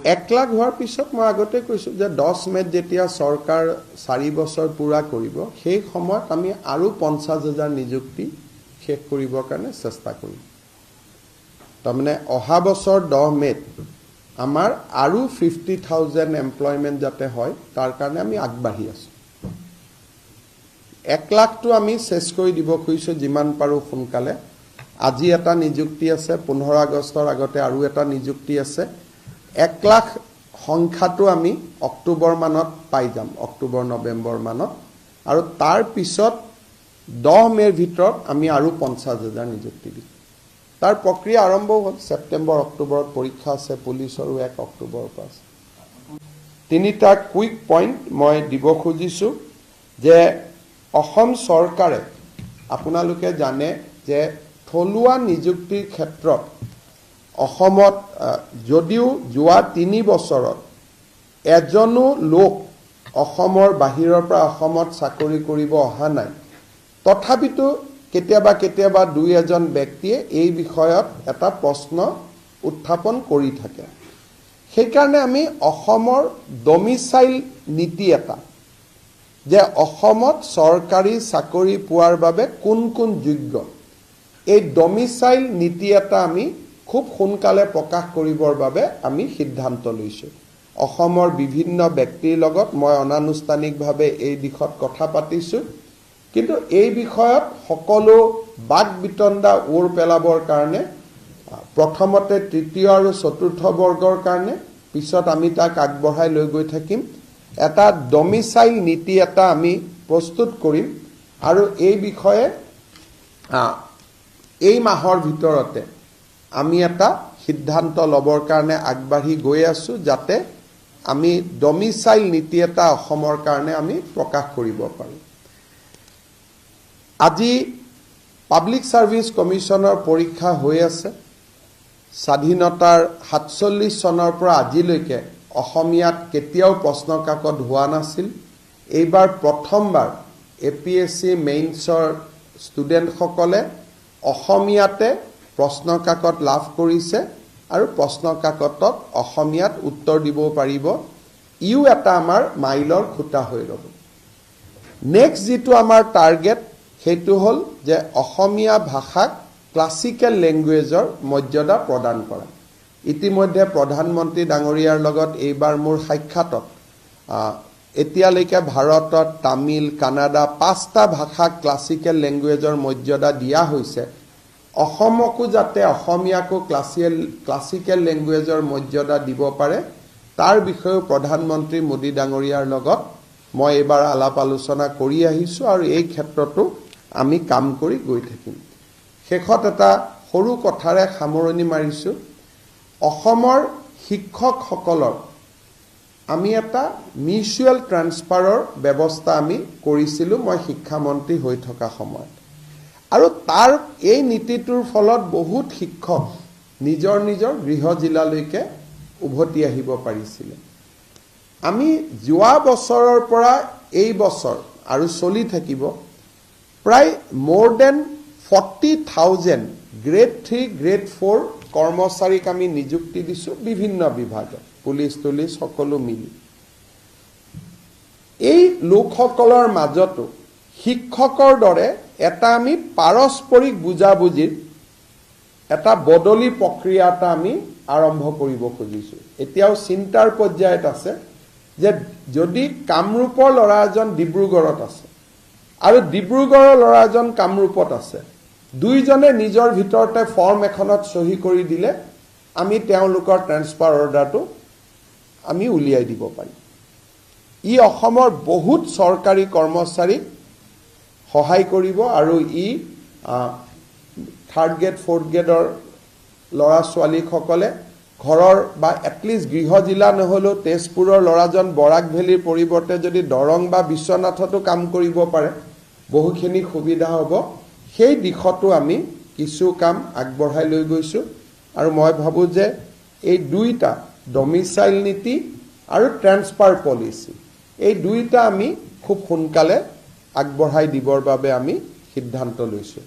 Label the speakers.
Speaker 1: 1 লাখ হোৱাৰ পিছত মই আগতে কৈছোঁ যে 10 মেত যেতিয়া চৰকাৰ 4 বছৰ পুৰা কৰিব সেই সময়ত আমি আৰু 50,000 নিযুক্তি শেষ কৰিবৰ কাৰণে চেষ্টা কৰিম। তাৰমানে অহা বছৰ 10 মেত আমাৰ আৰু 50,000 এমপ্লয়মেণ্ট যাতে হয় তাৰ কাৰণে আমি আগবাঢ়ি আছোঁ। 1 লাখটো আমি শেষ কৰি দিব খুজিছোঁ যিমান পাৰোঁ সোনকালে। আজি এটা নিযুক্তি আছে, 15 আগষ্টৰ আগতে আৰু এটা নিযুক্তি আছে। 1 লাখ সংখ্যাটো আমি অক্টোবৰ মানত পাই যাম, অক্টোবৰ নৱেম্বৰ মানত, আৰু তাৰ পিছত 10 মেৰ ভিতৰত আমি আৰু 50,000 নিযুক্তি দিম। তাৰ প্ৰক্ৰিয়া আৰম্ভ হ'ল। ছেপ্টেম্বৰ অক্টোবৰত পৰীক্ষা আছে, পুলিচৰো 1 অক্টোবৰৰ পৰা আছে। 3টা কুইক পইণ্ট মই দিব খুজিছোঁ যে অসম চৰকাৰে, আপোনালোকে জানে যে থলুৱা নিযুক্তিৰ ক্ষেত্ৰত অসমত যদিও যোৱা 3 বছৰত এজনো লোক অসমৰ বাহিৰৰ পৰা অসমত চাকৰি কৰিব অহা নাই, তথাপিতো কেতিয়াবা কেতিয়াবা 2-এজন ব্যক্তিয়ে এই বিষয়ত এটা প্ৰশ্ন উত্থাপন কৰি থাকে। সেইকাৰণে আমি অসমৰ ডমিচাইল নীতি এটা, যে অসমত চৰকাৰী চাকৰি পোৱাৰ বাবে কোন কোন যোগ্য, এই ডমিচাইল নীতি এটা আমি খুব সোনকালে প্ৰকাশ কৰিবৰ বাবে আমি সিদ্ধান্ত লৈছোঁ। অসমৰ বিভিন্ন ব্যক্তিৰ লগত মই অনানুষ্ঠানিকভাৱে এই দিশত কথা পাতিছোঁ, কিন্তু এই বিষয়ত সকলো বাক বিতণ্ডা ওৰ পেলাবৰ কাৰণে প্ৰথমতে 3য় আৰু 4ৰ্থ বৰ্গৰ কাৰণে, পিছত আমি তাক আগবঢ়াই লৈ গৈ থাকিম। এটা ডমিচাইল নীতি এটা আমি প্ৰস্তুত কৰিম আৰু এই বিষয়ে এই মাহৰ ভিতৰতে আমি এটা সিদ্ধান্ত ল'বৰ কাৰণে আগবাঢ়ি গৈ আছোঁ, যাতে আমি ডমিচাইল নীতি এটা অসমৰ কাৰণে আমি প্ৰকাশ কৰিব পাৰোঁ। আজি পাব্লিক ছাৰ্ভিচ কমিশ্যনৰ পৰীক্ষা হৈ আছে। স্বাধীনতাৰ 47 চনৰ পৰা আজিলৈকে অসমীয়াত কেতিয়াও প্ৰশ্ন কাকত হোৱা নাছিল। এইবাৰ প্ৰথমবাৰ APSC মেইনছৰ ষ্টুডেণ্টসকলে অসমীয়াতে প্ৰশ্ন কাকত লাভ কৰিছে আৰু প্ৰশ্ন কাকতত অসমীয়াত উত্তৰ দিব পাৰিব। ইও এটা আমাৰ মাইলৰ খুঁটা হৈ ৰ'ব। নেক্সট যিটো আমাৰ টাৰ্গেট সেইটো হ'ল যে অসমীয়া ভাষাক ক্লাছিকেল লেংগুৱেজৰ মৰ্যাদা প্ৰদান কৰা। ইতিমধ্যে প্ৰধানমন্ত্ৰী ডাঙৰীয়াৰ লগত এইবাৰ মোৰ সাক্ষাতত এতিয়ালৈকে ভাৰতত তামিল, কানাডা 5টা ভাষাক ক্লাছিকেল লেংগুৱেজৰ মৰ্যাদা দিয়া হৈছে। অসমকো যাতে অসমীয়াকো ক্লাছিকেল লেংগুৱেজৰ মৰ্যাদা দিব পাৰে তাৰ বিষয়েও প্ৰধানমন্ত্ৰী মোদী ডাঙৰীয়াৰ লগত মই এইবাৰ আলাপ আলোচনা কৰি আহিছোঁ আৰু এই ক্ষেত্ৰতো আমি কাম কৰি গৈ থাকিম। শেষত এটা সৰু কথাৰে সামৰণি মাৰিছোঁ। অসমৰ শিক্ষকসকলৰ আমি এটা মিউচুৱেল ট্ৰান্সফাৰৰ ব্যৱস্থা আমি কৰিছিলোঁ মই শিক্ষামন্ত্ৰী হৈ থকা সময়ত, আৰু তাৰ এই নীতিটোৰ ফলত বহুত শিক্ষক নিজৰ নিজৰ গৃহ জিলালৈকে উভতি আহিব পাৰিছিলে। আমি যোৱা বছৰৰ পৰা এই বছৰ আৰু চলি থাকিব প্ৰায় more than 40,000 গ্ৰেড 3, গ্ৰেড 4 কৰ্মচাৰীক আমি নিযুক্তি দিছোঁ বিভিন্ন বিভাগত, পুলিচ তুলিচ সকলো মিলি। এই লোকসকলৰ মাজতো শিক্ষকৰ দৰে এটা আমি পাৰস্পৰিক বুজাবুজিৰ এটা বদলি প্ৰক্ৰিয়া এটা আমি আৰম্ভ কৰিব খুজিছোঁ। এতিয়াও চিন্তাৰ পৰ্যায়ত আছে যে যদি কামৰূপৰ ল'ৰা এজন ডিব্ৰুগড়ত আছে আৰু ডিব্ৰুগড়ৰ ল'ৰা এজন কামৰূপত আছে, দুইজনে নিজৰ ভিতৰতে ফৰ্ম এখনত চহী কৰি দিলে আমি তেওঁলোকৰ ট্ৰেন্সফাৰ অৰ্ডাৰটো আমি উলিয়াই দিব পাৰিম। ই অসমৰ বহুত চৰকাৰী কৰ্মচাৰীক সহায় কৰিব আৰু ই 3rd গ্ৰেড 4th গ্ৰেডৰ ল'ৰা ছোৱালীসকলে ঘৰৰ বা এটলিষ্ট গৃহ জিলা নহ'লেও তেজপুৰৰ ল'ৰাজন বৰাক ভেলীৰ পৰিৱৰ্তে যদি দৰং বা বিশ্বনাথতো কাম কৰিব পাৰে বহুখিনি সুবিধা হ'ব। সেই দিশতো আমি কিছু কাম আগবঢ়াই লৈ গৈছোঁ আৰু মই ভাবোঁ যে এই 2টা ডমিচাইল নীতি আৰু ট্ৰেন্সফাৰ পলিচি, এই 2টা আমি খুব সোনকালে আগবঢ়াই দিবৰ বাবে আমি সিদ্ধান্ত লৈছোঁ।